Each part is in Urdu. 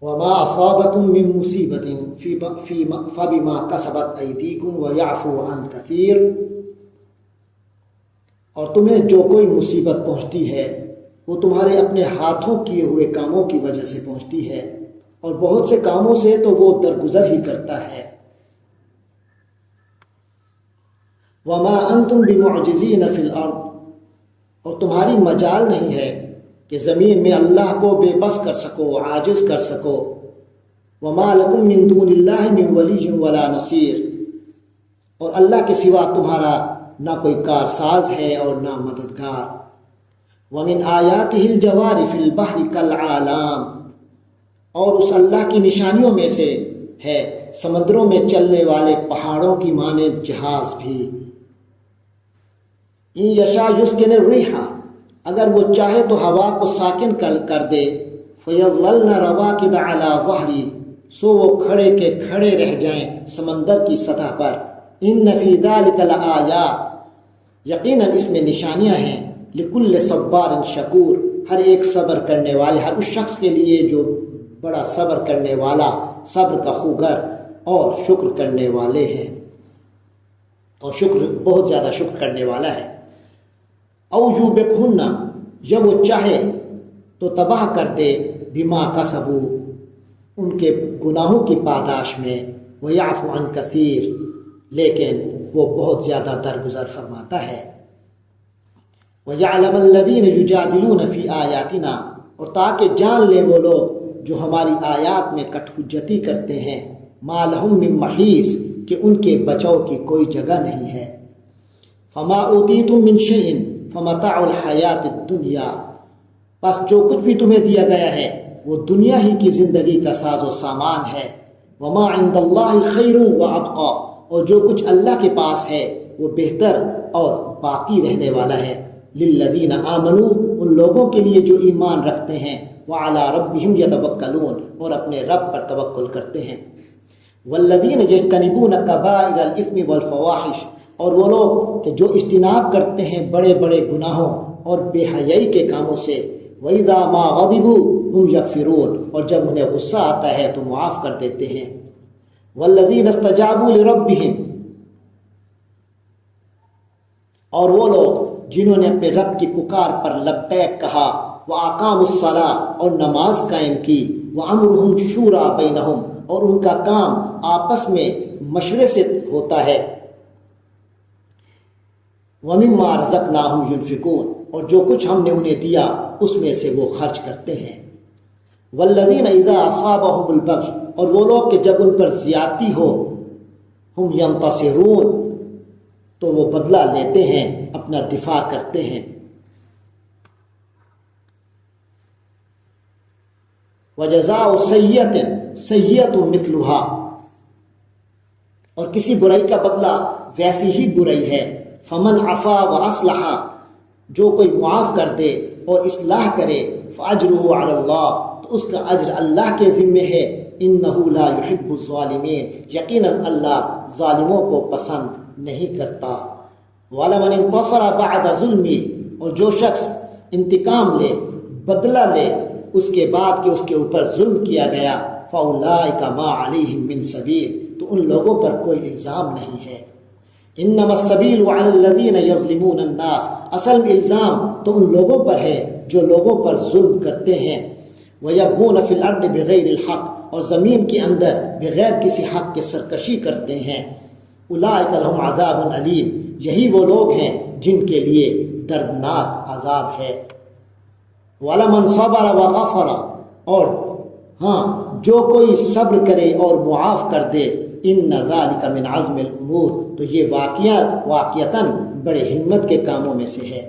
وما أصابكم من مصيبة فبما كسبت أيديكم ويعفو عن كثير، اور تمہیں جو کوئی مصیبت پہنچتی ہے وہ تمہارے اپنے ہاتھوں کیے ہوئے کاموں کی وجہ سے پہنچتی ہے، اور بہت سے کاموں سے تو وہ درگزر ہی کرتا ہے۔ وما انتم بمعجزین فی الارض، اور تمہاری مجال نہیں ہے کہ زمین میں اللہ کو بے بس کر سکو، عاجز کر سکو۔ وما لکم من دون اللہ من ولی ولا نصیر، اور اللہ کے سوا تمہارا نہ کوئی کارساز ہے اور نہ مددگار۔ ومن آیاتہ الجوار فی البحر کالعالام، اور اس اللہ کی نشانیوں میں سے ہے سمندروں میں چلنے والے پہاڑوں کی مانند جہاز بھی۔ ان یشاء یسکن الریح، اگر وہ چاہے تو ہوا کو ساکن کر دے، فیظللن رواکد علی ظہری، سو وہ کھڑے کے کھڑے رہ جائیں سمندر کی سطح پر۔ ان فی ذلک لآیات، یقیناً اس میں نشانیاں ہیں، لکل صبار شکور، ہر ایک صبر کرنے والے، ہر اس شخص کے لیے جو بڑا صبر کرنے والا، صبر کا خوگر اور شکر کرنے والے ہیں، اور شکر بہت زیادہ شکر کرنے والا ہے۔ او یوبقہن، جب وہ چاہے تو تباہ کر دے، بما کسبوا، ان کے گناہوں کی پاداش میں، ویعفو عن کثیر، لیکن وہ بہت زیادہ درگزر فرماتا ہے۔ وَيَعْلَمَ الَّذِينَ يُجَادِلُونَ فِي آيَاتِنَا، اور تاکہ جان لے وہ لوگ جو ہماری آیات میں کٹ حجتی کرتے ہیں، مَا لَهُم مِّن مَّحِيصٍ، کہ ان کے بچاؤ کی کوئی جگہ نہیں ہے۔ فَمَا أُوتِيتُم مِّن شَيْءٍ فَمَتَاعُ الْحَيَاةِ الدُّنْيَا، بس جو کچھ بھی تمہیں دیا گیا ہے وہ دنیا ہی کی زندگی کا ساز و سامان ہے۔ وَمَا عِندَ اللَّهِ خَيْرٌ وَأَبْقَىٰ، اور جو کچھ اللہ کے پاس ہے وہ بہتر اور باقی رہنے والا ہے۔ للذین آمنوا، ان لوگوں کے لیے جو ایمان رکھتے ہیں، وعلی ربہم یتوکلون، اور اپنے رب پر توکل کرتے ہیں۔ والذین یجتنبون کبائر الاثم والفواحش، اور وہ لوگ کہ جو اجتناب کرتے ہیں بڑے بڑے گناہوں اور بے حیائی کے کاموں سے۔ وَإِذَا مَا غَضِبُوا هُمْ يَغْفِرُونَ، اور جب انہیں غصہ آتا ہے تو معاف کر دیتے ہیں۔ وَالَّذِينَ اسْتَجَابُوا لِرَبِّهِمْ، اور وہ لوگ جنہوں نے اپنے رب کی پکار پر لبیک کہا، وَأَقَامُوا الصَّلَاةَ، اور نماز قائم کی، وَأَمْرُهُمْ شُورَىٰ بَيْنَهُمْ، اور ان کا کام آپس میں مشورے سے ہوتا ہے۔ وَمِمَّا رَزَقْنَاهُمْ يُنْفِقُونَ، اور جو کچھ ہم نے انہیں دیا اس میں سے وہ خرچ کرتے ہیں۔ وَالَّذِينَ إِذَا أَصَابَهُمُ الْبَغْيُ، اور وہ لوگ کہ جب ان پر زیادتی ہو، ہم يَنْتَصِرُونَ، تو وہ بدلہ لیتے ہیں، اپنا دفاع کرتے ہیں۔ وَجَزَاءُ سَيِّئَةٍ سَيِّئَةٌ مِثْلُهَا، اور کسی برائی کا بدلہ ویسی ہی برائی ہے۔ فَمَنْ عَفَا وَأَصْلَحَ، جو کوئی معاف کر دے اور اصلاح کرے، فَأَجْرُهُ عَلَى اللَّهِ، تو اس کا اجر اللہ کے ذمے ہے۔ إِنَّهُ لَا يُحِبُّ الظَّالِمِينَ، یقیناً اللہ ظالموں کو پسند نہیں کرتا۔ وَلَمَنِ انتَصَرَ بَعْدَ ظُلْمِهِ، اور جو شخص انتقام لے، بدلہ لے اس کے بعد کہ اس کے اوپر ظلم کیا گیا، فَأُولَٰئِكَ مَا عَلَيْهِم مِّن سَبِيلٍ، تو ان لوگوں پر کوئی الزام نہیں ہے۔ انما السبیل علی الذین یظلمون الناس، اصل میں الزام تو ان لوگوں پر ہے جو لوگوں پر ظلم کرتے ہیں۔ ویبغون فی الارض بغیر الحق، اور زمین کے اندر بغیر کسی حق کے سرکشی کرتے ہیں۔ اولئک لهم عذاب علیم، یہی وہ لوگ ہیں جن کے لیے دردناک عذاب ہے۔ وَلَمَنْ صَبَرَ وَغَفَرَ، اور ہاں جو کوئی صبر کرے اور معاف کر دے، ان ذالک من عزم الامور، تو یہ واقعتاً بڑے ہمت کے کاموں میں سے ہے۔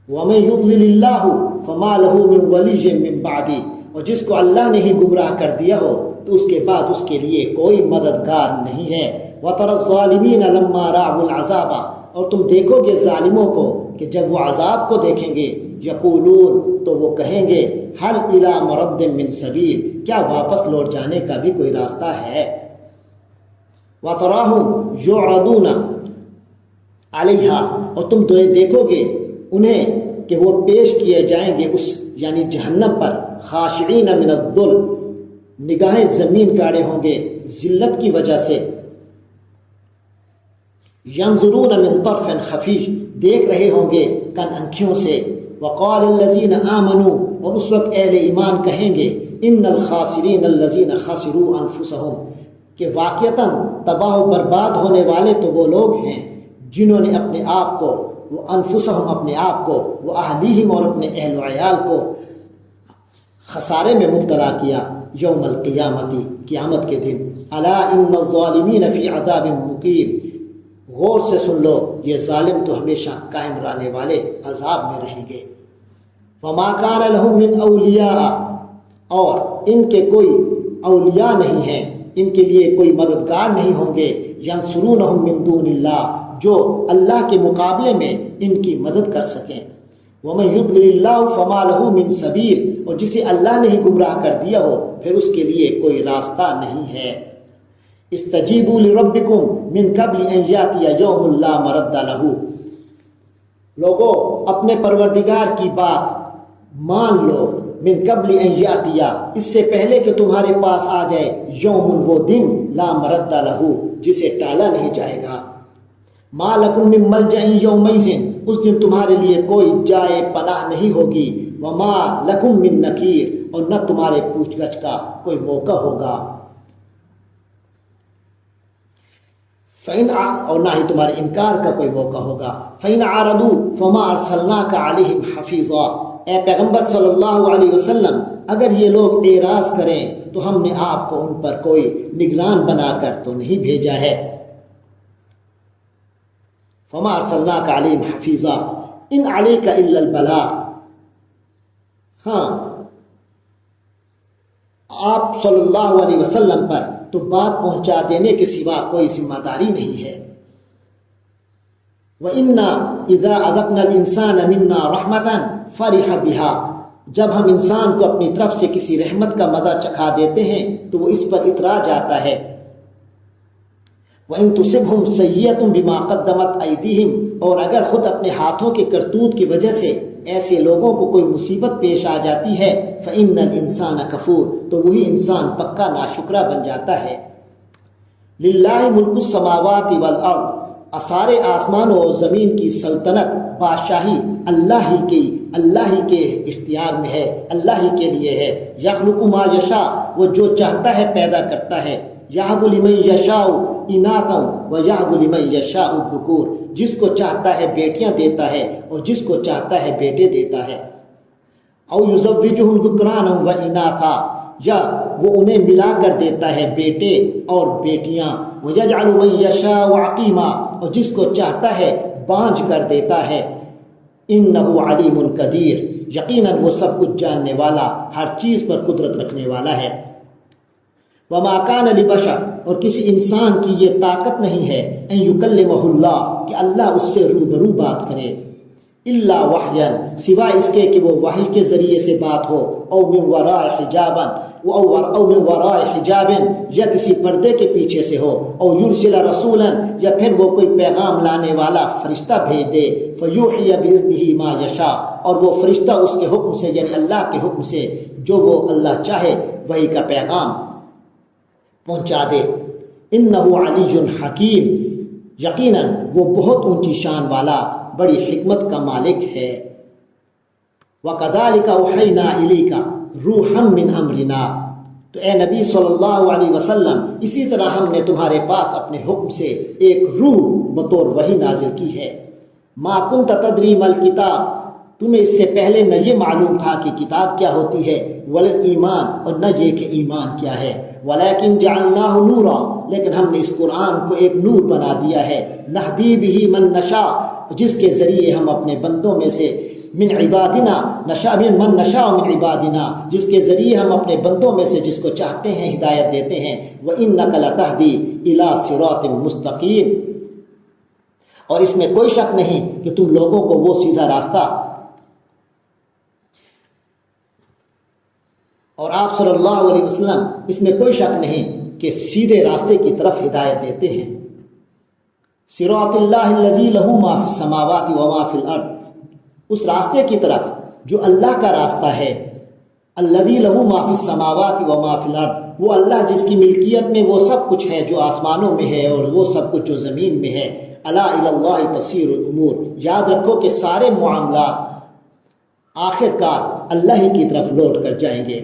وَمَن يُضْلِلِ اللَّهُ فَمَا لَهُ مِن وَلِيٍّ مِّن بَعْدِهِ، اور جس کو اللہ نے ہی گمراہ کر دیا ہو تو اس کے بعد اس کے لیے کوئی مددگار نہیں ہے۔ وَتَرَى الظَّالِمِينَ لَمَّا رَأَوُا الْعَذَابَ، اور تم دیکھو گے ظالموں کو کہ جب وہ عذاب کو دیکھیں گے، یقولون، تو وہ کہیں گے، هَلْ إِلَىٰ مَرَدٍ مِّن سَبِيلٍ، کیا واپس لوٹ جانے کا بھی کوئی راستہ ہے۔ وَتَرَاهُمْ يُعْرَضُونَ عَلَيْهَا، اور تم دیکھو گے انہیں کہ وہ پیش کیے جائیں گے اس یعنی جہنم پر، خاشعین من الذل، نگاہیں زمین گاڑے ہوں گے ذلت کی وجہ سے. ینظرون من طرف خفی، دیکھ رہے ہوں گے کن انکھیوں سے. وقال الذین آمنوا، اور اس وقت اہل ایمان کہیں گے ان الخاسرین الذین خسروا انفسهم، کہ واقعتاً تباہ و برباد ہونے والے تو وہ لوگ ہیں جنہوں نے اپنے آپ کو، وہ انفسہم اپنے آپ کو، وہ اہلیہم اور اپنے اہل و عیال کو خسارے میں مبتلا کیا یوم القیامتی، قیامت کے دن. الا ان الظالمین فی عذاب مقیم، غور سے سن لو یہ ظالم تو ہمیشہ قائم رہنے والے عذاب میں رہیں گے. وما کان لہم من اولیاء، اور ان کے کوئی اولیاء نہیں ہیں، ان کے لیے کوئی مددگار نہیں ہوں گے. ینصرونہم من دون اللہ، جو اللہ کے مقابلے میں ان کی مدد کر سکیں. ومن یضلل اللہ فما لہ من سبیل، اور جسے اللہ نے ہی گمراہ کر دیا ہو پھر اس کے لیے کوئی راستہ نہیں ہے. استجیبوا لربکم من قبل ان یاتی یوم لا مرد لہ، لوگو اپنے پروردگار کی بات مان لو. من قبل ان یاتیا، اس سے پہلے کہ تمہارے پاس آ جائے یوم، وہ دن، لا مرد لہ، جسے ٹالا نہیں جائے گا. ما لکم من ملجأ یومئذ، اس دن تمہارے لیے کوئی جائے پناہ نہیں ہوگی. وما لکم من نکیر، اور نہ تمہارے پوچھ گچھ کا کوئی موقع ہوگا. اور نہ ہی تمہارے انکار کا کوئی موقع ہوگا. فَإِنْ عَرَضُوا فَمَا أَرْسَلْنَاكَ عَلَيْهِمْ حَفِيظًا، اے پیغمبر صلی اللہ علیہ وسلم اگر یہ لوگ اعراض کریں تو ہم نے آپ کو ان پر کوئی نگران بنا کر تو نہیں بھیجا ہے. فَمَا أَرْسَلْنَاكَ عَلَيْهِمْ حَفِيظًا إِنْ عَلَيْكَ إِلَّا الْبَلَاغُ، ہاں آپ صلی اللہ علیہ وسلم پر تو بات پہنچا دینے کے سوا کوئی ذمہ داری نہیں ہے. وَإِنَّا إِذَا أَذَقْنَا الْإِنسَانَ مِنَّا رَحْمَةً فَرِحَ بِهَا، جب ہم انسان کو اپنی طرف سے کسی رحمت کا مزہ چکھا دیتے ہیں تو وہ اس پر اترا جاتا ہے. وَإِن تُصِبْهُمْ سَيِّئَةٌ بِمَا قَدَّمَتْ أَيْدِيهِمْ، اور اگر خود اپنے ہاتھوں کے کرتوت کی وجہ سے ایسے لوگوں کو کوئی مصیبت پیش آ جاتی ہے فَإِنَّ الْإِنسَانَ كَفُورٌ، تو وہی انسان پکا ناشکرہ بن جاتا ہے. لِلَّهِ مُلْكُ السَّمَاوَاتِ وَالْأَرْضِ، سارے آسمانوں اور زمین کی سلطنت، بادشاہی اللہ ہی کے اختیار میں ہے، اللہ ہی کے لیے ہے. یخلق ما یشاء، وہ جو چاہتا ہے پیدا کرتا ہے. یہب لمن یشاء اناثا ویہب لمن یشاء الذکور، جس کو چاہتا ہے بیٹیاں دیتا ہے اور جس کو چاہتا ہے بیٹے دیتا ہے. او یزوجہم ذکرانا و اناثا، یا وہ انہیں ملا کر دیتا ہے بیٹے اور بیٹیاں. وَيَجْعَلُ مَن يَشَاءُ عَقِيمًا، اور جس کو چاہتا ہے بانجھ کر دیتا ہے. إِنَّهُ عَلِيمٌ قَدِيرٌ، یقیناً وہ سب کچھ جاننے والا، ہر چیز پر قدرت رکھنے والا ہے. وَمَا كَانَ لِبَشَرٍ، اور کسی انسان کی یہ طاقت نہیں ہے أَن يُكَلِّمَهُ اللَّهُ، کہ اللہ اس سے روبرو بات کرے. إِلَّا وَحْيًا، سوائے اس کے کہ وہ وحی کے ذریعے سے بات ہو. أَوْ مِن وَرَاءِ حِجَابٍ، او من وراء حجاب، یا کسی پردے کے پیچھے سے ہو. او یرسل رسولا، یا پھر وہ کوئی پیغام لانے والا فرشتہ بھیج دے. فیوحی باذنہ ما یشاء، اور وہ فرشتہ اس کے حکم سے، یعنی اللہ کے حکم سے جو وہ اللہ چاہے وہی کا پیغام پہنچا دے. انہ علی حکیم، یقیناً وہ بہت اونچی شان والا، بڑی حکمت کا مالک ہے. وَكَذَلِكَ أَوْحَيْنَا إِلَيْكَ روحًا من امرنا، تو اے نبی صلی اللہ علیہ وسلم اسی طرح ہم نے تمہارے پاس اپنے حکم سے ایک روح بطور وحی نازل کی ہے. ما كنت تدری ما الکتاب، تمہیں اس سے پہلے نہ یہ معلوم تھا کہ کتاب کیا ہوتی ہے، ولا ایمان، اور نہ یہ کہ ایمان کیا ہے. ولكن جعلناه نورا، لیکن ہم نے اس قرآن کو ایک نور بنا دیا ہے. نہدی به من نشاء، جس کے ذریعے ہم اپنے بندوں میں سے، من عبادنا نشاء من نشاء من عبادنا، جس کے ذریعے ہم اپنے بندوں میں سے جس کو چاہتے ہیں ہدایت دیتے ہیں. وَإِنَّكَ لَتَهْدِي إِلَى صِرَاطٍ مُسْتَقِيمٍ، اور اس میں کوئی شک نہیں کہ تم لوگوں کو وہ سیدھا راستہ، اور آپ صلی اللہ علیہ وسلم اس میں کوئی شک نہیں کہ سیدھے راستے کی طرف ہدایت دیتے ہیں. صراط اللہ الذی لہ ما فی السماوات و ما فی الارض، اس راستے کی طرف جو اللہ کا راستہ ہے الذی لہ ما فی السماوات و ما فی الارض، وہ اللہ جس کی ملکیت میں وہ سب کچھ ہے جو آسمانوں میں ہے اور وہ سب کچھ جو زمین میں ہے۔ الا الی اللہ تصیر الامور، یاد رکھو کہ سارے معاملات آخر کار اللہ ہی کی طرف لوٹ کر جائیں گے۔